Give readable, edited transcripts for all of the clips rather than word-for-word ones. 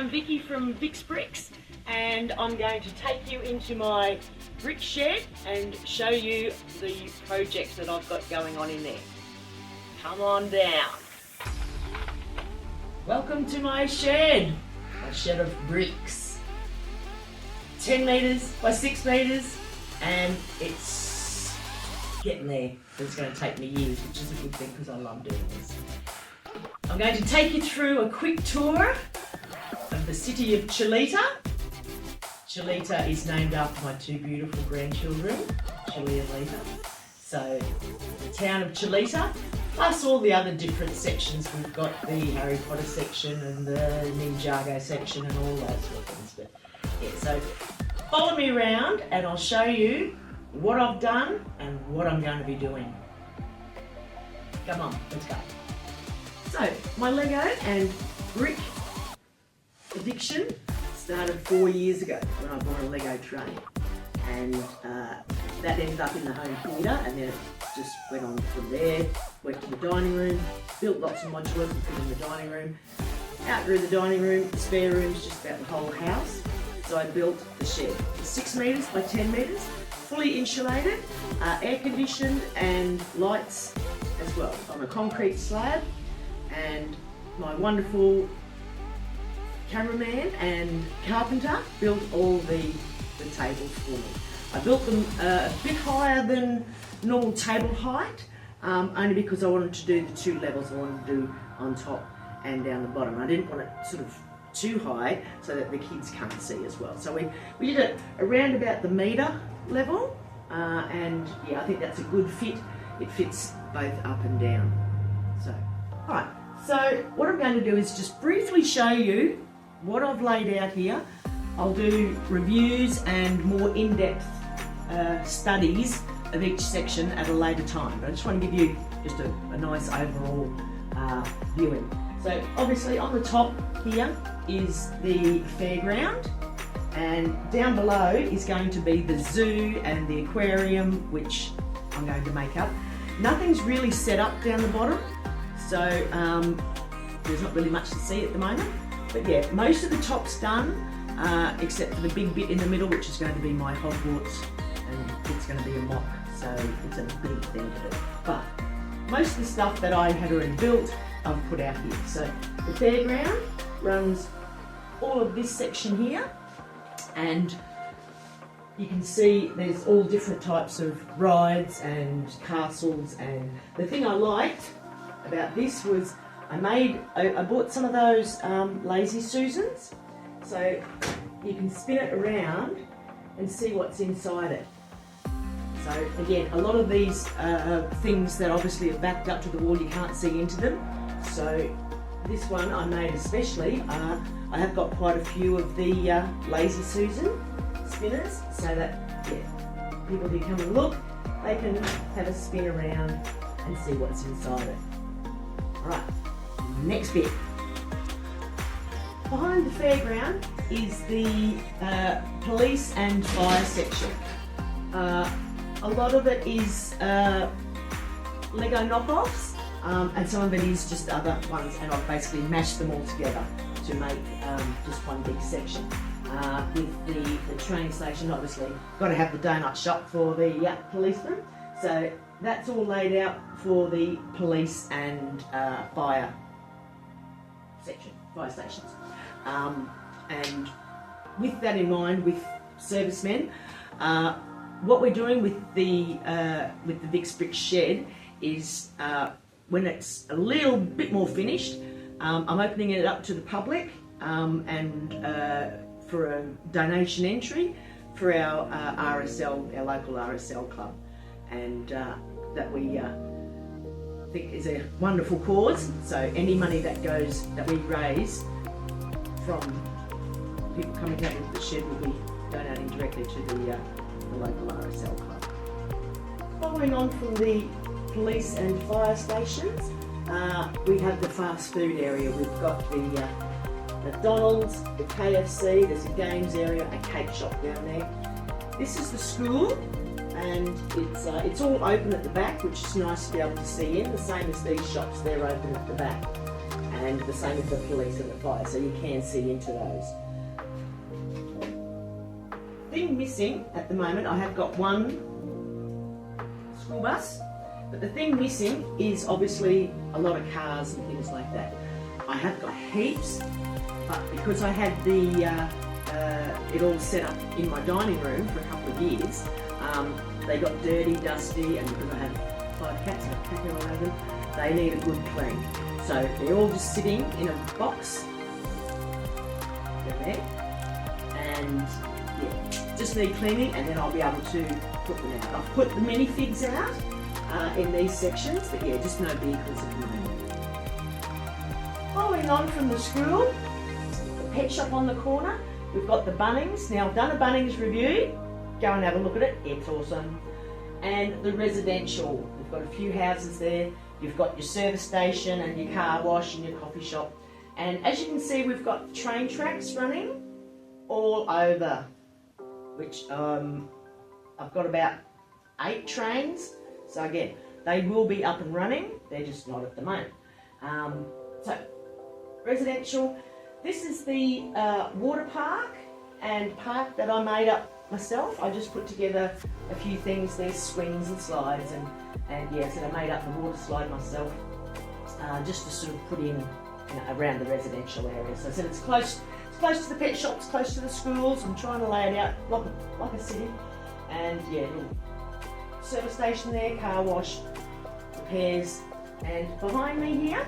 I'm Vicky from Vic's Bricks, and I'm going to take you into my brick shed and show you the projects that I've got going on in there. Come on down. Welcome to my shed of bricks. 10 metres by 6 metres, and it's getting there. It's going to take me years, which is a good thing because I love doing this. I'm going to take you through a quick tour of the city of Chilita. Chilita is named after my two beautiful grandchildren, Chili and Lita. So the town of Chilita, plus all the other different sections. We've got the Harry Potter section and the Ninjago section and all those sort of things. But yeah, so follow me around and I'll show you what I've done and what I'm going to be doing. Come on, let's go. So, my Lego and brick addiction started 4 years ago when I bought a Lego train, and that ended up in the home theatre, and then it just went on from there. Went to the dining room, built lots of modular and put in the dining room. Outgrew the dining room, the spare rooms, just about the whole house. So I built the shed. It's 6 metres by 10 metres, fully insulated, air conditioned and lights as well, on a concrete slab. And my wonderful cameraman and carpenter built all the tables for me. I built them a bit higher than normal table height, only because I wanted to do the two levels. I wanted to do on top and down the bottom. I didn't want it sort of too high so that the kids can't see as well. So we did it around about the metre level, and yeah, I think that's a good fit. It fits both up and down. So, all right. So what I'm going to do is just briefly show you what I've laid out here. I'll do reviews and more in-depth studies of each section at a later time, but I just want to give you just a nice overall viewing. So obviously on the top here is the fairground, and down below is going to be the zoo and the aquarium, which I'm going to make up. Nothing's really set up down the bottom, so there's not really much to see at the moment. But yeah, most of the top's done, except for the big bit in the middle, which is going to be my Hogwarts, and it's going to be a mock, so it's a big thing to do. But most of the stuff that I had already built, I've put out here. So the fairground runs all of this section here, and you can see there's all different types of rides and castles, and the thing I liked about this was I bought some of those Lazy Susans, so you can spin it around and see what's inside it. So again, a lot of these things that obviously are backed up to the wall, you can't see into them. So this one I made especially. I have got quite a few of the Lazy Susan spinners, so that people who come and look, they can have a spin around and see what's inside it. Alright, next bit. Behind the fairground is the police and fire section. A lot of it is Lego knockoffs, and some of it is just other ones, and I've basically mashed them all together to make just one big section. With the train station, obviously, got to have the donut shop for the policemen. So that's all laid out for the police and fire stations. And with that in mind, with servicemen, what we're doing with the Vic's Brick shed is when it's a little bit more finished, I'm opening it up to the public and for a donation entry for our RSL, our local RSL club, and that we think is a wonderful cause. So any money that we raise from people coming out into the shed will be donating directly to the local RSL club. Following on from the police and fire stations, we have the fast food area. We've got the McDonald's, the KFC, there's a games area, a cake shop down there. This is the school, and it's all open at the back, which is nice to be able to see in, the same as these shops, they're open at the back. and the same with the police and the fire, so you can see into those. Thing missing at the moment, I have got one school bus, but the thing missing is obviously a lot of cars and things like that. I have got heaps, but because I had it all set up in my dining room for a couple of years, they got dirty, dusty, and because I have 5 cats and a cat all over them, they need a good clean. So they're all just sitting in a box. They're there. And yeah, just need cleaning, and then I'll be able to put them out. I've put the minifigs out in these sections, but yeah, just no vehicles at the moment. Following on from the school, the pet shop on the corner, we've got the Bunnings. Now I've done a Bunnings review, go and have a look at it, it's awesome. And the residential, we've got a few houses there. You've got your service station and your car wash and your coffee shop. And as you can see, we've got train tracks running all over, which I've got about 8 trains. So again, they will be up and running, they're just not at the moment. So, residential, this is the water park and park that I made up myself. I just put together a few things, there's swings and slides, and yeah, so I made up the water slide myself, just to sort of put in, around the residential area. So I said it's close to the pet shops, close to the schools. I'm trying to lay it out like a city, and yeah, little service station there, car wash, repairs, and behind me here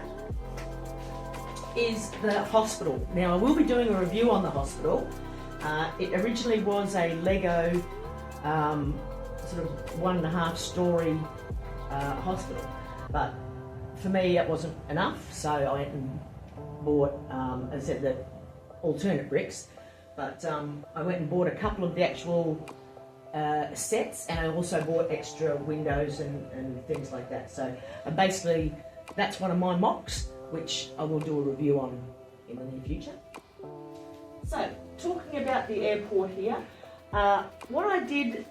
is the hospital. Now I will be doing a review on the hospital. It originally was a Lego sort of 1.5 story hospital, but for me it wasn't enough, so I went and bought, as I said, the alternate bricks, but I went and bought a couple of the actual sets, and I also bought extra windows and things like that. So basically that's one of my mocks, which I will do a review on in the near future. So, talking about the airport here, what I did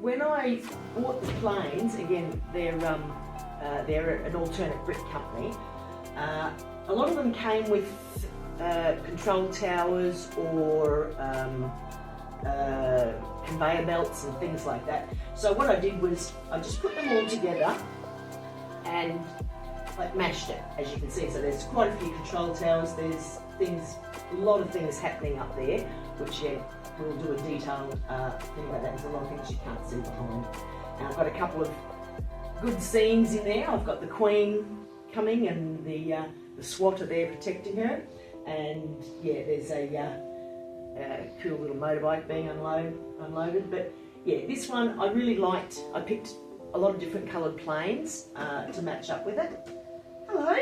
when I bought the planes, again, they're an alternate brick company, a lot of them came with control towers or conveyor belts and things like that. So what I did was I just put them all together and like mashed it, as you can see. So there's quite a few control towers, there's a lot of things happening up there, which yeah, we'll do a detailed thing about that. There's a lot of things you can't see behind. And I've got a couple of good scenes in there. I've got the Queen coming and the SWAT are there protecting her. And yeah, there's a cool little motorbike being unloaded. But yeah, this one I really liked. I picked a lot of different coloured planes to match up with it. Hello.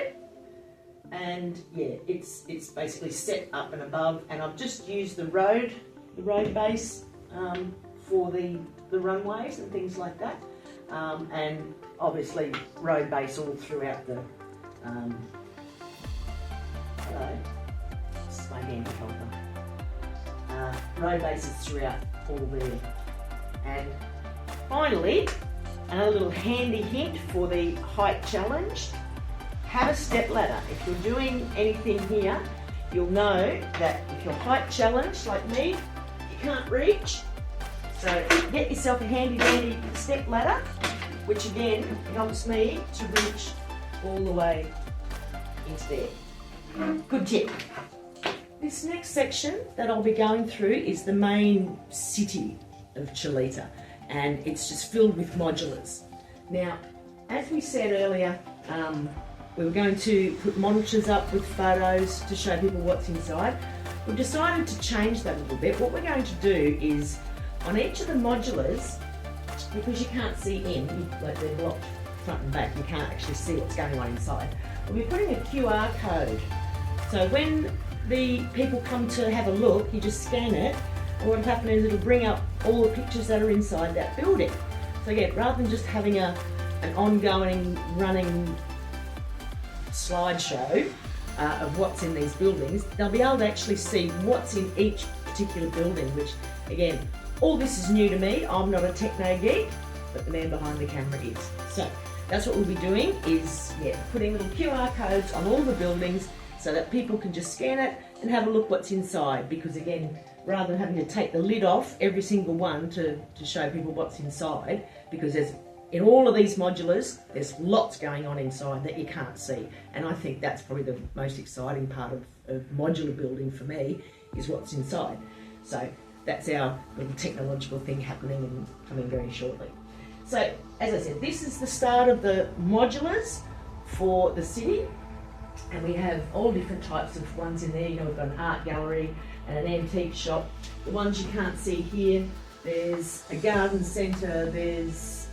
And yeah, it's basically set up and above, and I've just used the road base for the runways and things like that, and obviously road base all throughout the hello, this is my hand holder. Road bases throughout all there. And finally, another little handy hint for the height challenge. Have a step ladder. If you're doing anything here, you'll know that if you're height challenged like me, you can't reach. So get yourself a handy dandy step ladder, which again helps me to reach all the way into there. Good tip. This next section that I'll be going through is the main city of Chilita, and it's just filled with modulars. Now, as we said earlier, we were going to put monitors up with photos to show people what's inside. We've decided to change that a little bit. What we're going to do is, on each of the modulars, because you can't see in, like they're blocked front and back, you can't actually see what's going on inside, we'll be putting a QR code. So when the people come to have a look, you just scan it, and what'll happen is it'll bring up all the pictures that are inside that building. So again, rather than just having an ongoing, running slideshow of what's in these buildings, they'll be able to actually see what's in each particular building, which again, all this is new to me. I'm not a techno geek, but the man behind the camera is. So that's what we'll be doing, is putting little QR codes on all the buildings, so that people can just scan it and have a look what's inside, because again, rather than having to take the lid off every single one to show people what's inside, because there's, in all of these modulars, there's lots going on inside that you can't see. And I think that's probably the most exciting part of modular building for me, is what's inside. So that's our little technological thing happening and coming very shortly. So, as I said, this is the start of the modulars for the city. And we have all different types of ones in there. You know, we've got an art gallery and an antique shop. The ones you can't see here, there's a garden centre, there's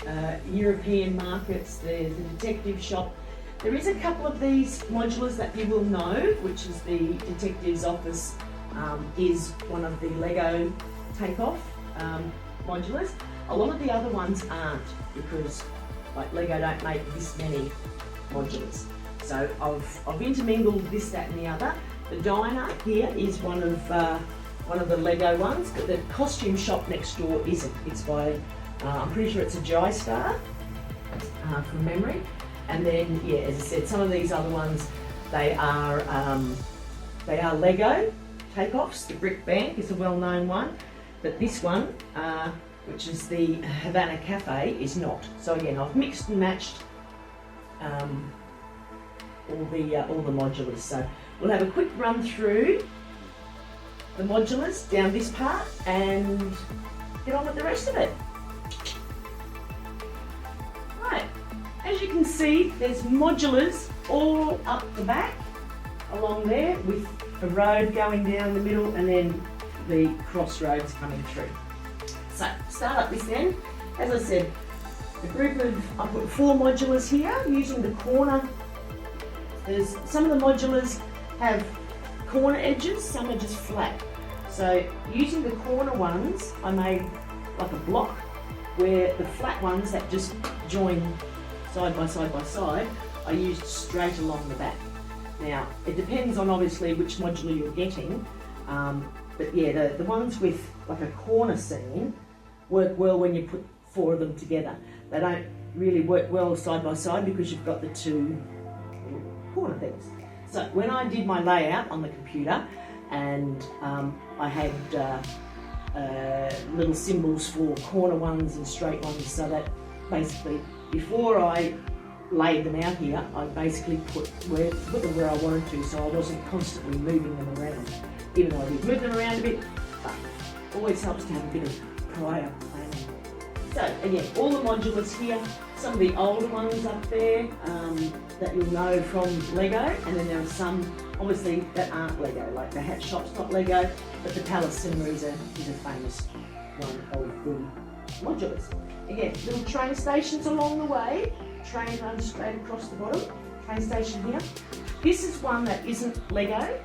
European markets, there's a detective shop. There is a couple of these modulars that you will know, which is the detective's office, is one of the Lego takeoff modulars. A lot of the other ones aren't, because like Lego don't make this many modulars. So I've intermingled this, that and the other. The diner here is one of the Lego ones, but the costume shop next door isn't. It's by, I'm pretty sure it's a J-Star, from memory. And then, yeah, as I said, some of these other ones, they are Lego takeoffs. The Brick Bank is a well-known one, but this one, which is the Havana Cafe, is not. So again, I've mixed and matched all the modulars. So we'll have a quick run through the modulars down this part and get on with the rest of it. Right, as you can see, there's modulars all up the back along there, with a road going down the middle and then the crossroads coming through. So start up this end. As I said, I put 4 modulars here using the corner. There's some of the modulars have corner edges, some are just flat. So using the corner ones, I made like a block, where the flat ones that just join side by side by side, I used straight along the back. Now, it depends on obviously which modular you're getting, but yeah, the ones with like a corner seam work well when you put 4 of them together. They don't really work well side by side because you've got the 2 corner things. So when I did my layout on the computer, and I had little symbols for corner ones and straight ones, so that basically before I laid them out here, I basically put them where I wanted to, so I wasn't constantly moving them around. Even though I did move them around a bit, but always helps to have a bit of prior planning. So again, all the modulars here, some of the older ones up there that you'll know from Lego, and then there are some obviously that aren't Lego, like the hat shop's not Lego, but the Palace Cinema is a famous one of the modulars. Again, little train stations along the way, train runs straight across the bottom, train station here. This is one that isn't Lego,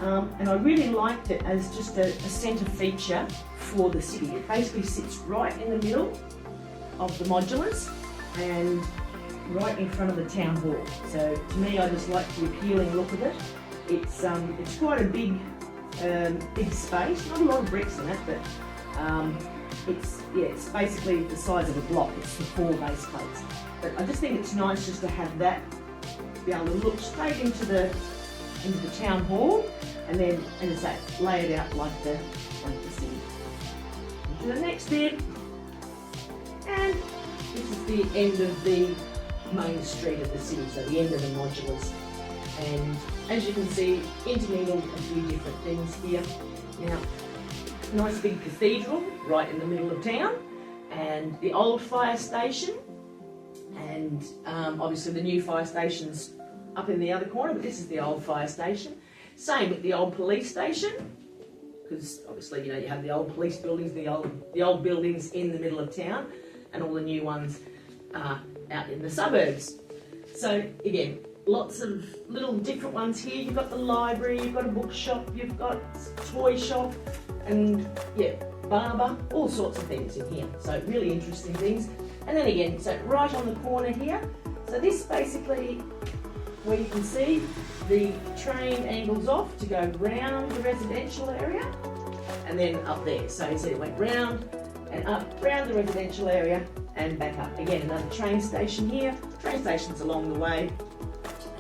and I really liked it as just a centre feature for the city. It basically sits right in the middle of the modulars and right in front of the town hall. So to me, I just like the appealing look of it. It's quite a big space. Not a lot of bricks in it, but it's basically the size of a block. It's the 4 base plates. But I just think it's nice just to have that, be able to look straight into the town hall, and then, as I say, lay it out like the city. To the next bit, and this is the end of the main street of the city, so the end of the modulars. And as you can see, intermingled a few different things here. Now, nice big cathedral right in the middle of town, and the old fire station, and obviously the new fire station's up in the other corner, but this is the old fire station. Same with the old police station, because obviously, you know, you have the old police buildings, the old buildings in the middle of town, and all the new ones are out in the suburbs. So again, lots of little different ones here. You've got the library, you've got a bookshop, you've got a toy shop, and yeah, barber, all sorts of things in here. So really interesting things. And then again, so right on the corner here, so this basically, where you can see the train angles off to go round the residential area and then up there. So you see it went round and up, round the residential area and back up. Again, another train station here. Train stations along the way.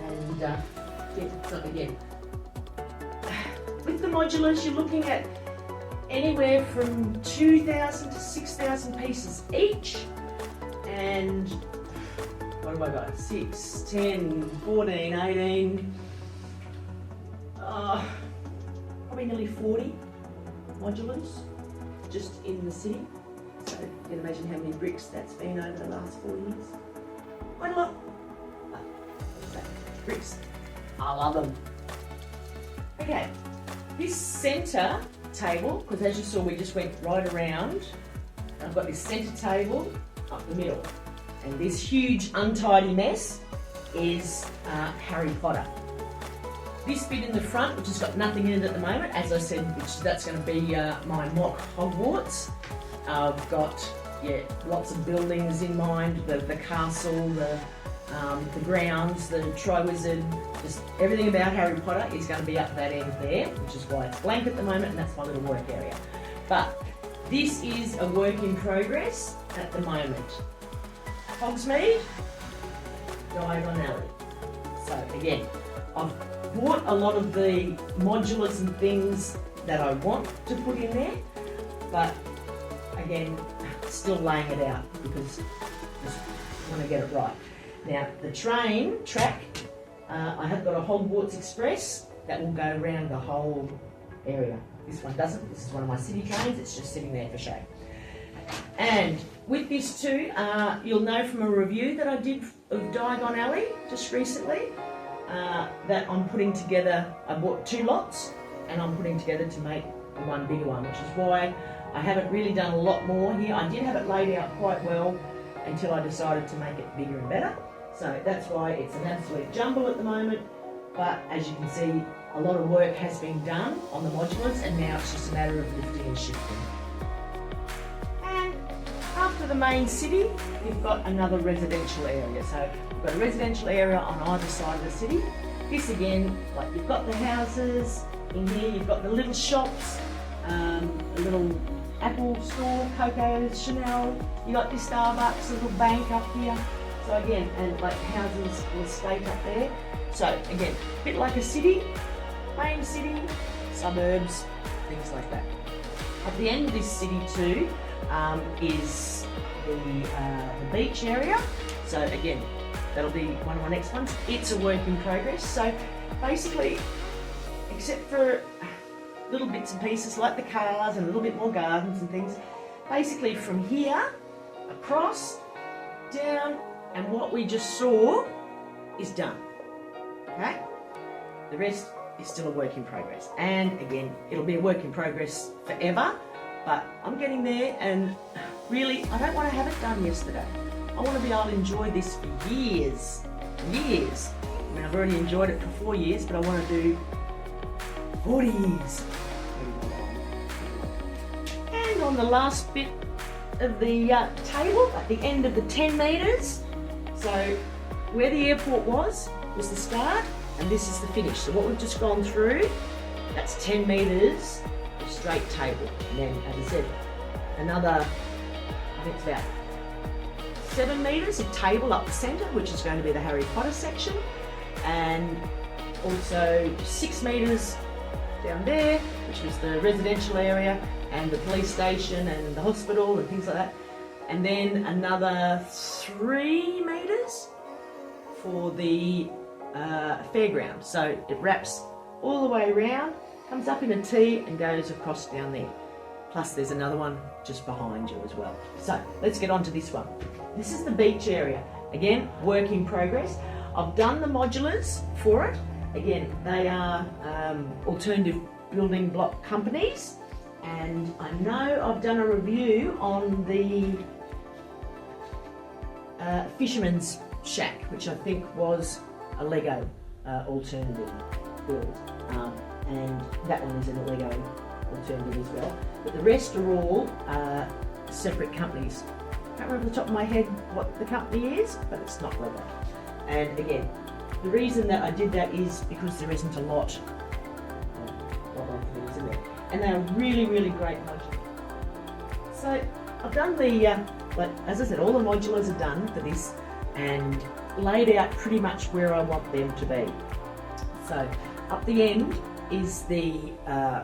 And again, modulars, you're looking at anywhere from 2,000 to 6,000 pieces each. And what have I got? 6, 10, 14, 18, probably nearly 40 modulars just in the city. So you can imagine how many bricks that's been over the last 4 years. Quite a lot. Bricks. I love them. Okay, this centre table, because as you saw we just went right around, I've got this centre table up the middle, and this huge untidy mess is Harry Potter. This bit in the front, which has got nothing in it at the moment, as I said, that's going to be my mock Hogwarts. I've got lots of buildings in mind, the castle, the grounds, the Triwizard, just everything about Harry Potter is going to be up that end there, which is why it's blank at the moment, and that's my little work area. But this is a work in progress at the moment. Hogsmeade, Diagon Alley. So again, I've bought a lot of the modulars and things that I want to put in there, but again, still laying it out because I just want to get it right. Now, the train track, I have got a Hogwarts Express that will go around the whole area. This one doesn't. This is one of my city trains. It's just sitting there for show. And with this too, you'll know from a review that I did of Diagon Alley just recently that I'm putting together, I bought 2 lots and I'm putting together to make one bigger one, which is why I haven't really done a lot more here. I did have it laid out quite well until I decided to make it bigger and better. So that's why it's an absolute jumble at the moment. But as you can see, a lot of work has been done on the modulars, and now it's just a matter of lifting and shifting. And after the main city, you've got another residential area. So you've got a residential area on either side of the city. This again, like you've got the houses in here, you've got the little shops, a little Apple store, Coco, Chanel, you got your Starbucks, a little bank up here. So again, and like houses will state up there. So again, a bit like a city, main city, suburbs, things like that. At the end of this city too is the beach area. So again, that'll be one of my next ones. It's a work in progress. So basically, except for little bits and pieces like the cars and a little bit more gardens and things, basically from here, across, down, and what we just saw is done. Okay? The rest is still a work in progress. And again, it'll be a work in progress forever, but I'm getting there, and really, I don't want to have it done yesterday. I want to be able to enjoy this for years. Years. I mean, I've already enjoyed it for 4 years, but I want to do 40 years. And on the last bit of the table, at the end of the 10 metres, so where the airport was the start, and this is the finish. So what we've just gone through, that's 10 metres of straight table. And then, as I said, another, I think it's about 7 metres of table up the centre, which is going to be the Harry Potter section, and also 6 metres down there, which was the residential area and the police station and the hospital and things like that, and then another 3 metres for the fairground. So it wraps all the way around, comes up in a T and goes across down there. Plus there's another one just behind you as well. So let's get on to this one. This is the beach area. Again, work in progress. I've done the modulars for it. Again, they are alternative building block companies, and I know I've done a review on the Fisherman's Shack, which I think was a Lego alternative build, and that one is in a Lego alternative as well. But the rest are all separate companies. I can't remember off the top of my head what the company is, but it's not Lego. And again, the reason that I did that is because there isn't a lot of things in there, and they're really, really great modulars. So I've done the, as I said, all the modulars are done for this and laid out pretty much where I want them to be. So up the end, is the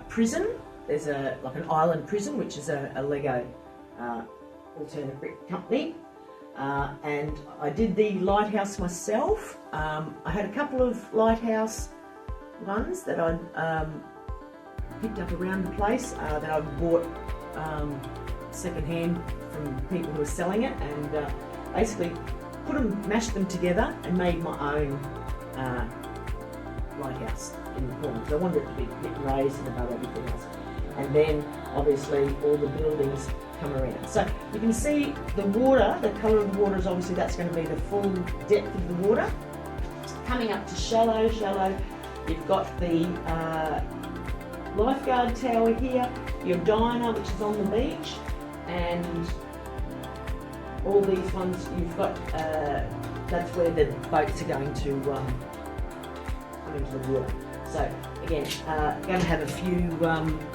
prison. There's like an island prison, which is a Lego alternate brick company. And I did the lighthouse myself. I had a couple of lighthouse ones that I picked up around the place that I bought second-hand from people who were selling it, and basically mashed them together and made my own lighthouse in the corner. So I wanted it to be a bit raised and above everything else. And then obviously all the buildings come around. So you can see the water, the colour of the water is obviously, that's going to be the full depth of the water. Coming up to shallow, you've got the lifeguard tower here, your diner which is on the beach, and all these ones you've got, that's where the boats are going to come into the water. So again, going to have a few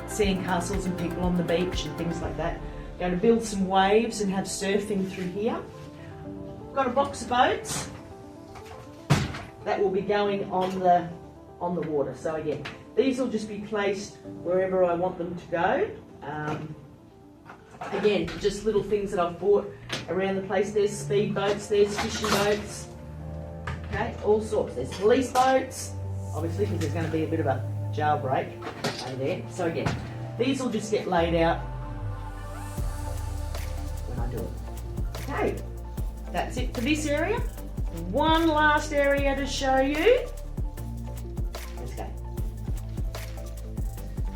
sand castles and people on the beach and things like that. Going to build some waves and have surfing through here. Got a box of boats that will be going on the water. So again, these will just be placed wherever I want them to go. Again, just little things that I've bought around the place. There's speed boats, there's fishing boats, okay, all sorts. There's police boats, obviously, because there's going to be a bit of a jailbreak over there. So again, these will just get laid out when I do it. Okay, that's it for this area. One last area to show you. Let's go.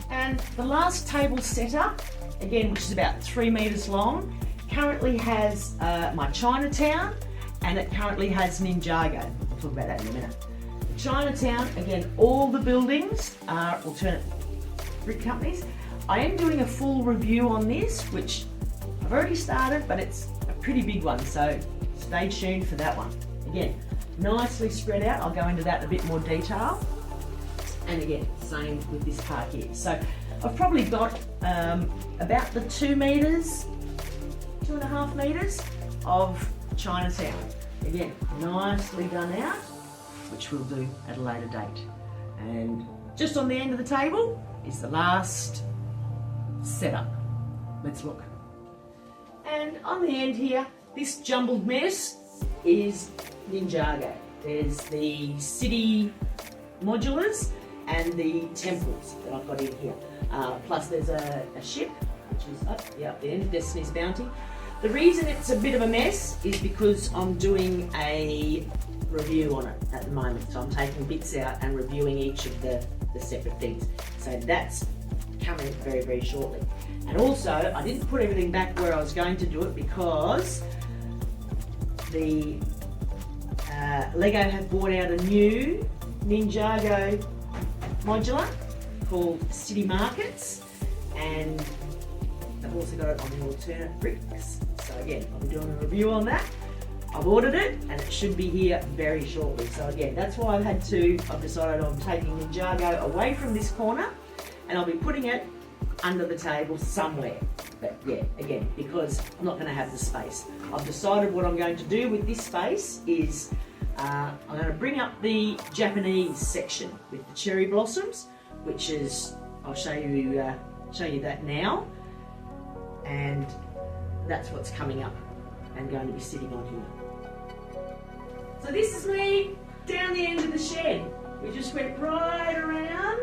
And the last table setup, again, which is about 3 metres long, currently has my Chinatown, and it currently has Ninjago. I'll talk about that in a minute. Chinatown, again, all the buildings are alternate brick companies. I am doing a full review on this, which I've already started, but it's a pretty big one, so stay tuned for that one. Again, nicely spread out. I'll go into that in a bit more detail. And again, same with this part here. So I've probably got about the 2 metres, 2.5 metres of Chinatown. Again, nicely done out, which we'll do at a later date. And just on the end of the table is the last setup. Let's look. And on the end here, this jumbled mess is Ninjago. There's the city modulars and the temples that I've got in here. Plus there's a ship, which is up the end, Destiny's Bounty. The reason it's a bit of a mess is because I'm doing a review on it at the moment. So I'm taking bits out and reviewing each of the separate things. So that's coming very, very shortly. And also, I didn't put everything back where I was going to do it because the Lego have brought out a new Ninjago modular called City Markets, and I've also got it on the alternate bricks. So again, I'll be doing a review on that. I've ordered it and it should be here very shortly. So again, that's why I've decided I'm taking Ninjago away from this corner and I'll be putting it under the table somewhere. But yeah, again, because I'm not going to have the space. I've decided what I'm going to do with this space is I'm going to bring up the Japanese section with the cherry blossoms, which is, I'll show you that now, and that's what's coming up and going to be sitting on here. So this is me down the end of the shed. We just went right around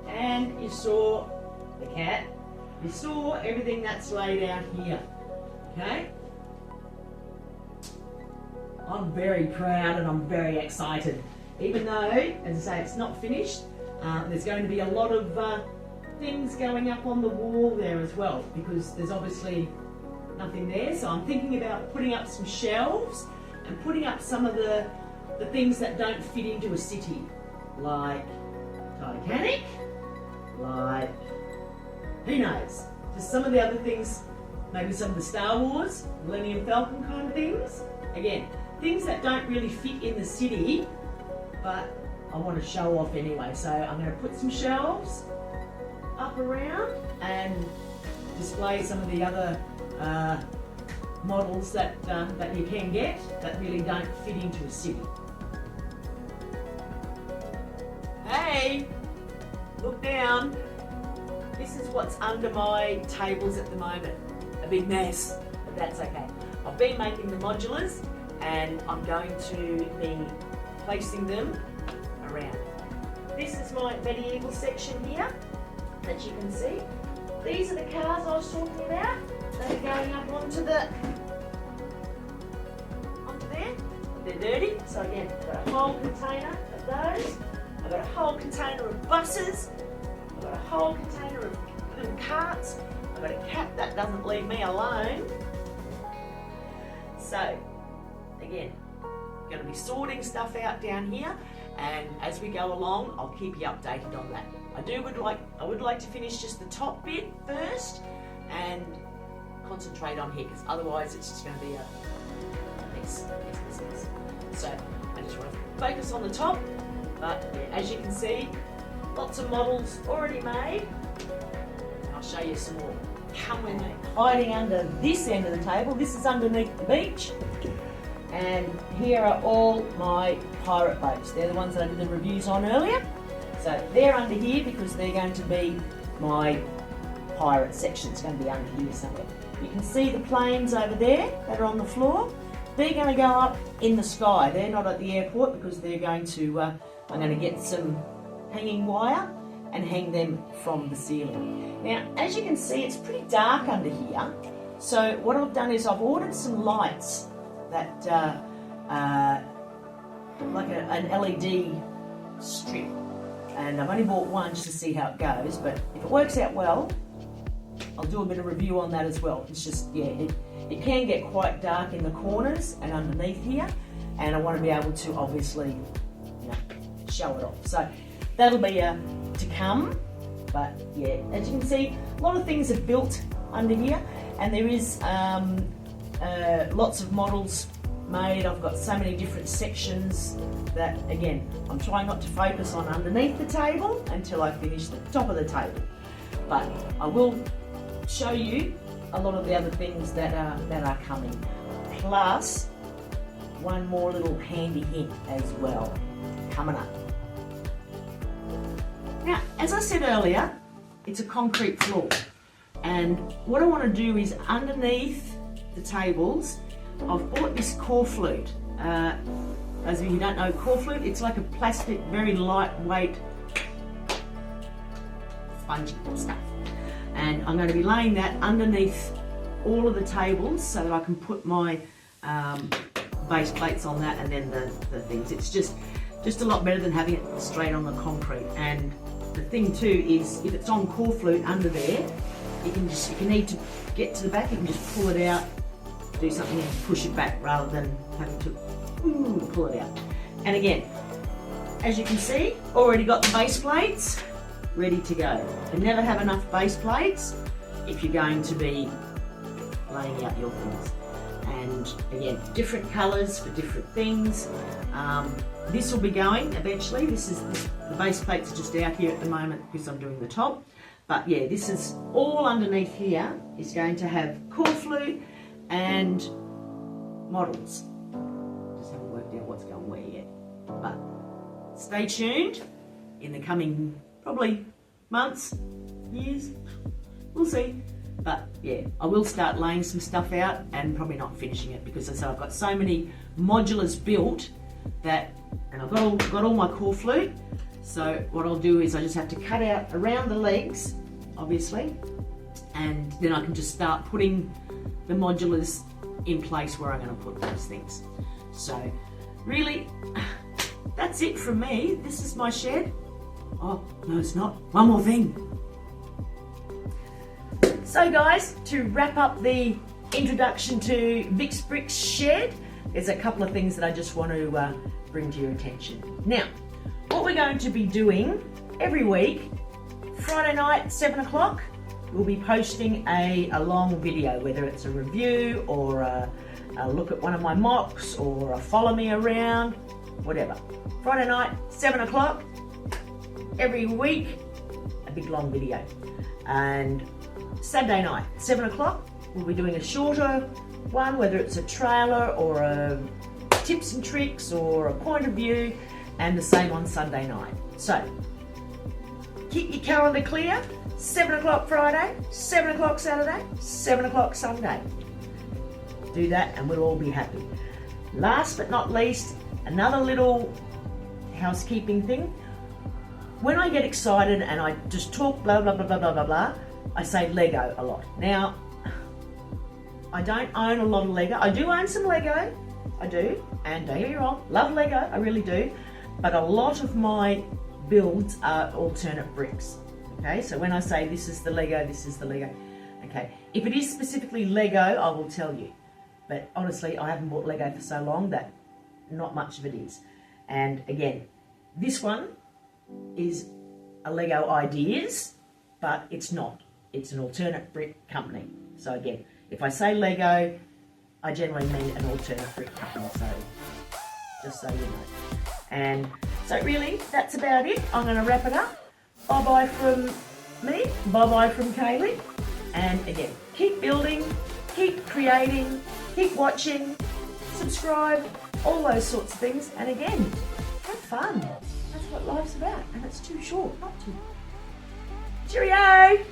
and you saw the cat. You saw everything that's laid out here, okay? I'm very proud and I'm very excited. Even though, as I say, it's not finished, there's going to be a lot of things going up on the wall there as well, because there's obviously nothing there. So I'm thinking about putting up some shelves and putting up some of the things that don't fit into a city, like Titanic, like, who knows, just some of the other things, maybe some of the Star Wars, Millennium Falcon kind of things. Again, things that don't really fit in the city, but I want to show off anyway. So I'm going to put some shelves up around and display some of the other models that you can get that really don't fit into a city. Hey, look down. This is what's under my tables at the moment. A big mess, but that's okay. I've been making the modulars and I'm going to be placing them around. This is my medieval section here that you can see. These are the cars I was talking about. They're going up onto there. They're dirty, so again, I've got a whole container of those. I've got a whole container of buses. I've got a whole container of little carts. I've got a cat that doesn't leave me alone. So, again, going to be sorting stuff out down here, and as we go along, I'll keep you updated on that. I would like to finish just the top bit first and concentrate on here, because otherwise it's just going to be a mess. So I just want to focus on the top, but yeah, as you can see, lots of models already made. I'll show you some more. Come with me. Hiding under this end of the table, this is underneath the beach, and here are all my pirate boats. They're the ones that I did the reviews on earlier. So they're under here because they're going to be my pirate section. It's going to be under here somewhere. You can see the planes over there that are on the floor. They're going to go up in the sky. They're not at the airport because they're going to, I'm going to get some hanging wire and hang them from the ceiling. Now, as you can see, it's pretty dark under here. So what I've done is I've ordered some lights that, like an LED strip. And I've only bought one just to see how it goes, but if it works out well, I'll do a bit of review on that as well. It's just, yeah, it can get quite dark in the corners and underneath here, and I want to be able to obviously, show it off. So that'll be to come, but yeah, as you can see, a lot of things are built under here, and there is lots of models made. I've got so many different sections that, again, I'm trying not to focus on underneath the table until I finish the top of the table. But I will show you a lot of the other things that are coming. Plus, one more little handy hint as well, coming up. Now, as I said earlier, it's a concrete floor. And what I want to do is underneath the tables, I've bought this core flute. Those of you who don't know core flute, it's like a plastic, very lightweight, spongy stuff. And I'm going to be laying that underneath all of the tables so that I can put my base plates on that, and then the things. It's just a lot better than having it straight on the concrete. And the thing too is, if it's on core flute under there, if you need to get to the back, you can just pull it out, do something and push it back rather than having to pull it out. And again, as you can see, already got the base plates ready to go. You never have enough base plates if you're going to be laying out your things. And again, different colours for different things. This will be going eventually. The base plates are just out here at the moment because I'm doing the top. But yeah, this is all underneath here is going to have core flute and models. Just haven't worked out what's going where yet. But stay tuned in the coming probably months, years, we'll see. But yeah, I will start laying some stuff out and probably not finishing it because as I said, I've got so many modulars built that, and I've got all my core flute. So what I'll do is I just have to cut out around the legs, obviously, and then I can just start putting the modulars in place where I'm going to put those things. So really, that's it from me. This is my shed. Oh, no, it's not. One more thing. So guys, to wrap up the introduction to Vic's Bricks shed, there's a couple of things that I just want to bring to your attention. Now, what we're going to be doing every week, Friday night, 7 o'clock, we'll be posting a long video, whether it's a review or a look at one of my mocks or a follow me around, whatever. Friday night, 7 o'clock, every week, a big long video. And Saturday night, 7 o'clock, we'll be doing a shorter one, whether it's a trailer or a tips and tricks or a point of view, and the same on Sunday night. So, keep your calendar clear. 7 o'clock Friday, 7 o'clock Saturday, 7 o'clock Sunday. Do that and we'll all be happy. Last but not least, another little housekeeping thing. When I get excited and I just talk blah, blah, blah, blah, blah, blah, blah, I say Lego a lot. Now, I don't own a lot of Lego. I do own some Lego, I do, and don't get me wrong, love Lego, I really do, but a lot of my builds are alternate bricks. Okay, so when I say this is the Lego, this is the Lego, okay. If it is specifically Lego, I will tell you. But honestly, I haven't bought Lego for so long that not much of it is. And again, this one is a Lego Ideas, but it's not. It's an alternate brick company. So again, if I say Lego, I generally mean an alternate brick company, so just so you know. And so really, that's about it. I'm going to wrap it up. Bye-bye from me, bye-bye from Kaylee. And again, keep building, keep creating, keep watching, subscribe, all those sorts of things. And again, have fun. That's what life's about, and it's too short not to. Cheerio!